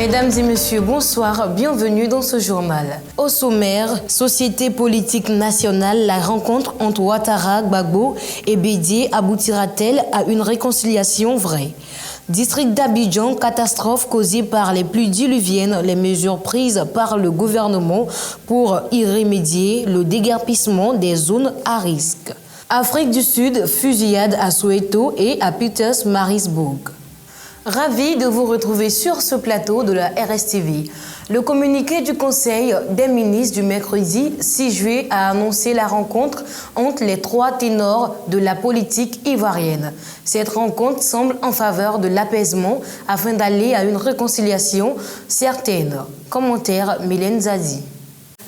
Mesdames et messieurs, bonsoir, bienvenue dans ce journal. Au sommaire, société politique nationale, la rencontre entre Ouattara, Gbagbo et Bédié aboutira-t-elle à une réconciliation vraie? District d'Abidjan, catastrophe causée par les pluies diluviennes, les mesures prises par le gouvernement pour y remédier, le déguerpissement des zones à risque. Afrique du Sud, fusillade à Soweto et à Pietermaritzburg. Ravi de vous retrouver sur ce plateau de la RSTV. Le communiqué du Conseil des ministres du mercredi 6 juillet a annoncé la rencontre entre les trois ténors de la politique ivoirienne. Cette rencontre semble en faveur de l'apaisement afin d'aller à une réconciliation certaine. Commentaire Mylène Zazi.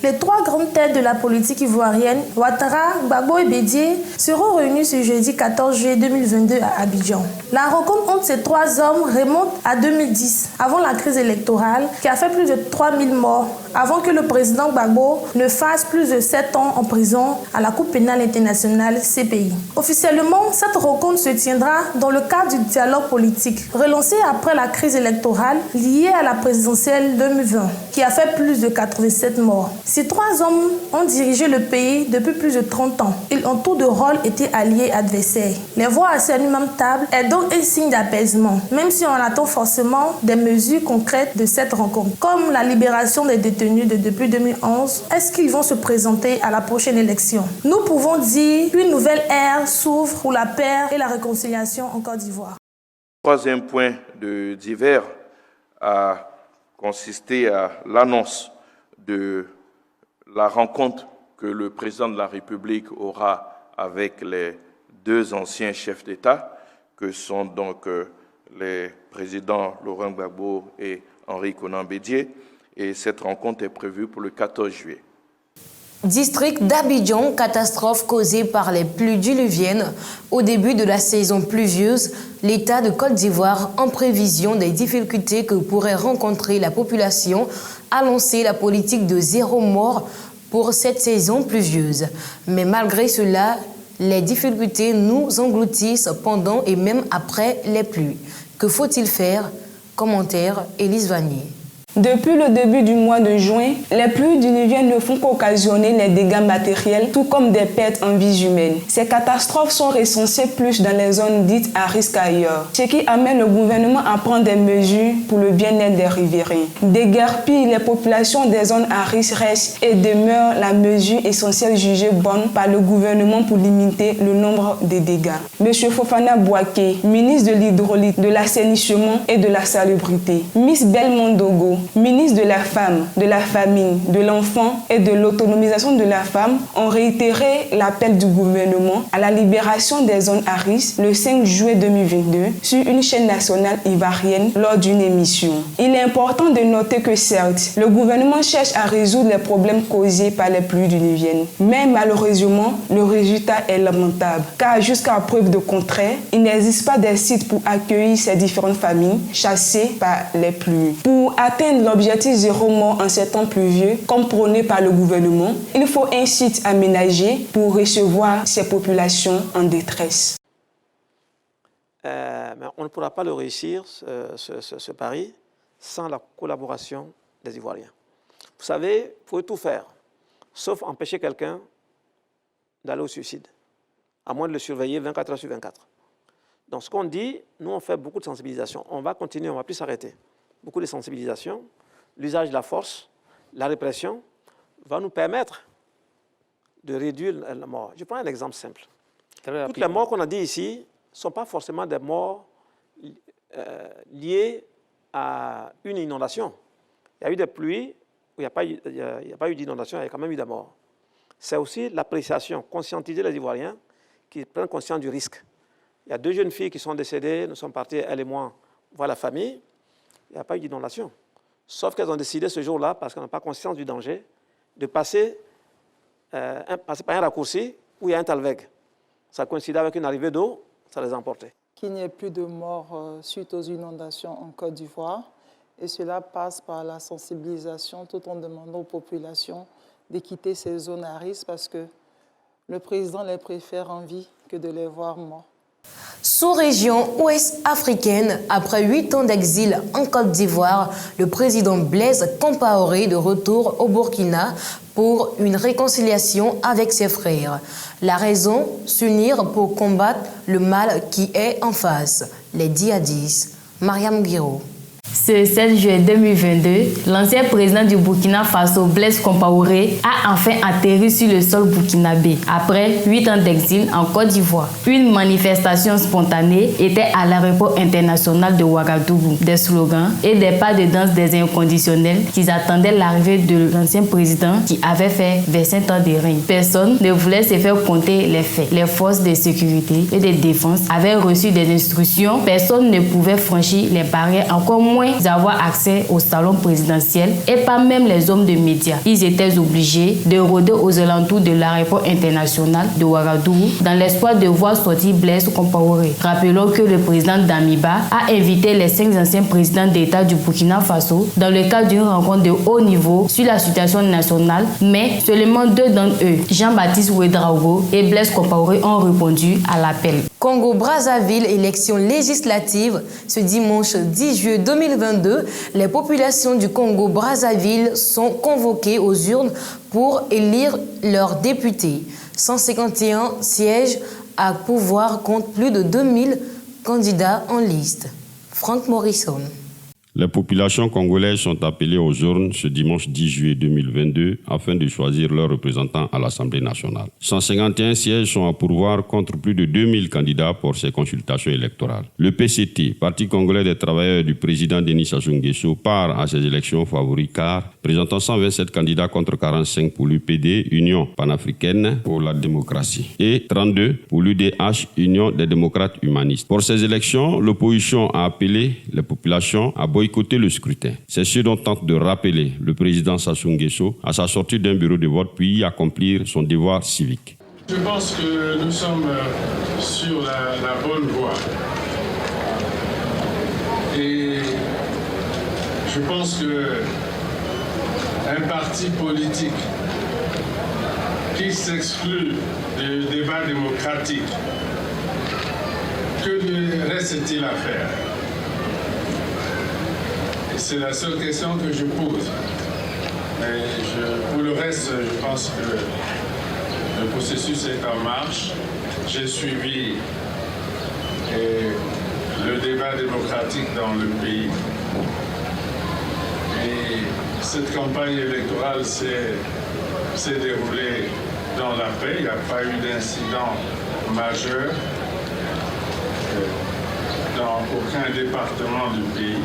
Les trois grandes têtes de la politique ivoirienne, Ouattara, Gbagbo et Bédié, seront réunis ce jeudi 14 juillet 2022 à Abidjan. La rencontre entre ces trois hommes remonte à 2010, avant la crise électorale qui a fait plus de 3000 morts, avant que le président Gbagbo ne fasse plus de 7 ans en prison à la Cour pénale internationale CPI. Officiellement, cette rencontre se tiendra dans le cadre du dialogue politique, relancé après la crise électorale liée à la présidentielle 2020, qui a fait plus de 87 morts. Ces trois hommes ont dirigé le pays depuis plus de 30 ans. Ils ont tous de rôle été alliés adversaires. Les voir assis à une même table est donc un signe d'apaisement, même si on attend forcément des mesures concrètes de cette rencontre, comme la libération des détenus depuis 2011. Est-ce qu'ils vont se présenter à la prochaine élection? Nous pouvons dire qu'une nouvelle ère s'ouvre pour la paix et la réconciliation en Côte d'Ivoire. Troisième point de divers a consisté à l'annonce de la rencontre que le président de la République aura avec les deux anciens chefs d'État, que sont donc les présidents Laurent Gbagbo et Henri Konan Bédié. Et cette rencontre est prévue pour le 14 juillet. District d'Abidjan, catastrophe causée par les pluies diluviennes. Au début de la saison pluvieuse, l'État de Côte d'Ivoire, en prévision des difficultés que pourrait rencontrer la population, a lancé la politique de zéro mort pour cette saison pluvieuse. Mais malgré cela, les difficultés nous engloutissent pendant et même après les pluies. Que faut-il faire? Commentaire Élise Vanier. Depuis le début du mois de juin, les pluies diluviennes ne font qu'occasionner les dégâts matériels, tout comme des pertes en vies humaines. Ces catastrophes sont recensées plus dans les zones dites à risque ailleurs, ce qui amène le gouvernement à prendre des mesures pour le bien-être des riverains. Déguerpir les populations des zones à risque reste et demeure la mesure essentielle jugée bonne par le gouvernement pour limiter le nombre de dégâts. M. Fofana Bouaké, ministre de l'Hydraulique, de l'Assainissement et de la Salubrité, Miss Belmondogo, ministre de la Femme, de la Famille, de l'Enfant et de l'Autonomisation de la Femme, ont réitéré l'appel du gouvernement à la libération des zones à risque le 5 juillet 2022 sur une chaîne nationale ivoirienne lors d'une émission. Il est important de noter que certes, le gouvernement cherche à résoudre les problèmes causés par les pluies diluviennes, mais malheureusement, le résultat est lamentable, car jusqu'à preuve de contraire, il n'existe pas de sites pour accueillir ces différentes familles chassées par les pluies. Pour atteindre l'objectif zéro mort en ces temps pluvieux, comme prôné par le gouvernement, il faut un site aménagé pour recevoir ces populations en détresse. Mais on ne pourra pas le réussir, ce pari, sans la collaboration des Ivoiriens. Vous savez, vous pouvez tout faire, sauf empêcher quelqu'un d'aller au suicide, à moins de le surveiller 24 heures sur 24. Donc ce qu'on dit, nous on fait beaucoup de sensibilisation. On va continuer, on ne va plus s'arrêter. Beaucoup de sensibilisation, l'usage de la force, la répression va nous permettre de réduire la mort. Je prends un exemple simple. Toutes les morts qu'on a dit ici ne sont pas forcément des morts liées à une inondation. Il y a eu des pluies où il n'y a pas eu d'inondation, il y a quand même eu des morts. C'est aussi l'appréciation, conscientiser les Ivoiriens qui prennent conscience du risque. Il y a 2 jeunes filles qui sont décédées, nous sommes partis, elle et moi, voir la famille. Il n'y a pas eu d'inondation. Sauf qu'elles ont décidé ce jour-là, parce qu'elles n'ont pas conscience du danger, de passer par un raccourci où il y a un talweg. Ça coïncidait avec une arrivée d'eau, ça les a emportés. Qu'il n'y ait plus de morts suite aux inondations en Côte d'Ivoire. Et cela passe par la sensibilisation tout en demandant aux populations de quitter ces zones à risque parce que le président les préfère en vie que de les voir morts. Sous-région ouest africaine, après 8 ans d'exil en Côte d'Ivoire, le président Blaise Compaoré est de retour au Burkina pour une réconciliation avec ses frères. La raison, s'unir pour combattre le mal qui est en face, les djihadistes. Mariam Guiro. Ce 7 juillet 2022, l'ancien président du Burkina Faso, Blaise Compaoré, a enfin atterri sur le sol burkinabé après 8 ans d'exil en Côte d'Ivoire. Une manifestation spontanée était à l'aéroport international de Ouagadougou. Des slogans et des pas de danse des inconditionnels qui attendaient l'arrivée de l'ancien président qui avait fait 25 ans de règne. Personne ne voulait se faire compter les faits. Les forces de sécurité et de défense avaient reçu des instructions. Personne ne pouvait franchir les barrières, encore moins avoir accès au salon présidentiel et pas même les hommes de médias. Ils étaient obligés de rôder aux alentours de l'aéroport international de Ouagadougou dans l'espoir de voir sortir Blaise Compaoré. Rappelons que le président Damiba a invité les 5 anciens présidents d'État du Burkina Faso dans le cadre d'une rencontre de haut niveau sur la situation nationale, mais seulement 2 d'entre eux, Jean-Baptiste Ouédraogo et Blaise Compaoré, ont répondu à l'appel. Congo-Brazzaville, élection législative. Ce dimanche 10 juillet 2022, les populations du Congo-Brazzaville sont convoquées aux urnes pour élire leurs députés. 151 sièges à pouvoir contre plus de 2000 candidats en liste. Franck Morrison. Les populations congolaises sont appelées aux urnes ce dimanche 10 juillet 2022 afin de choisir leurs représentants à l'Assemblée nationale. 151 sièges sont à pourvoir contre plus de 2000 candidats pour ces consultations électorales. Le PCT, Parti congolais des travailleurs du président Denis Sassou Nguesso, part à ces élections favoris car présentant 127 candidats contre 45 pour l'UPD, Union panafricaine pour la démocratie, et 32 pour l'UDH, Union des démocrates humanistes. Pour ces élections, l'opposition a appelé les populations à boycotter le scrutin. C'est ce dont tente de rappeler le président Sassou Nguesso à sa sortie d'un bureau de vote puis accomplir son devoir civique. Je pense que nous sommes sur la bonne voie. Et je pense qu'un parti politique qui s'exclut du débat démocratique, que reste-t-il à faire? C'est la seule question que je pose. Mais pour le reste, je pense que le processus est en marche. J'ai suivi le débat démocratique dans le pays. Et cette campagne électorale s'est déroulée dans la paix. Il n'y a pas eu d'incident majeur dans aucun département du pays.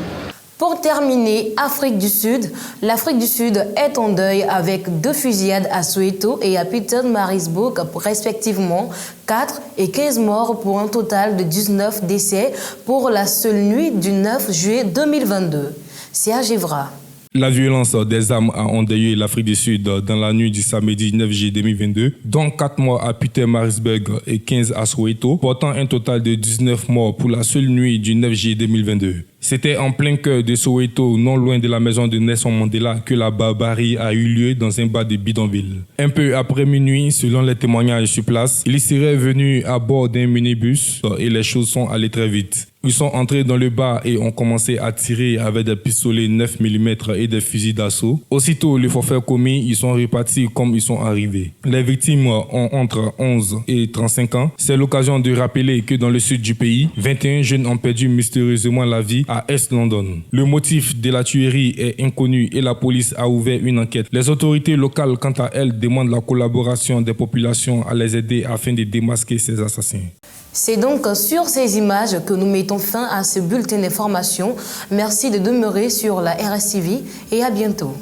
Pour terminer, Afrique du Sud. L'Afrique du Sud est en deuil avec 2 fusillades à Soweto et à Pietermaritzburg, respectivement 4 et 15 morts pour un total de 19 décès pour la seule nuit du 9 juillet 2022. Serge Evra. La violence des armes a endeuillé l'Afrique du Sud dans la nuit du samedi 9 juillet 2022, dont 4 morts à Pietermaritzburg et 15 à Soweto, portant un total de 19 morts pour la seule nuit du 9 juillet 2022. C'était en plein cœur de Soweto, non loin de la maison de Nelson Mandela, que la barbarie a eu lieu dans un bar de bidonville. Un peu après minuit, selon les témoignages sur place, ils seraient venus à bord d'un minibus et les choses sont allées très vite. Ils sont entrés dans le bar et ont commencé à tirer avec des pistolets 9 mm et des fusils d'assaut. Aussitôt le forfait commis, ils sont repartis comme ils sont arrivés. Les victimes ont entre 11 et 35 ans. C'est l'occasion de rappeler que dans le sud du pays, 21 jeunes ont perdu mystérieusement la vie à East London. Le motif de la tuerie est inconnu et la police a ouvert une enquête. Les autorités locales, quant à elles, demandent la collaboration des populations à les aider afin de démasquer ces assassins. C'est donc sur ces images que nous mettons fin à ce bulletin d'information. Merci de demeurer sur la RSTV et à bientôt.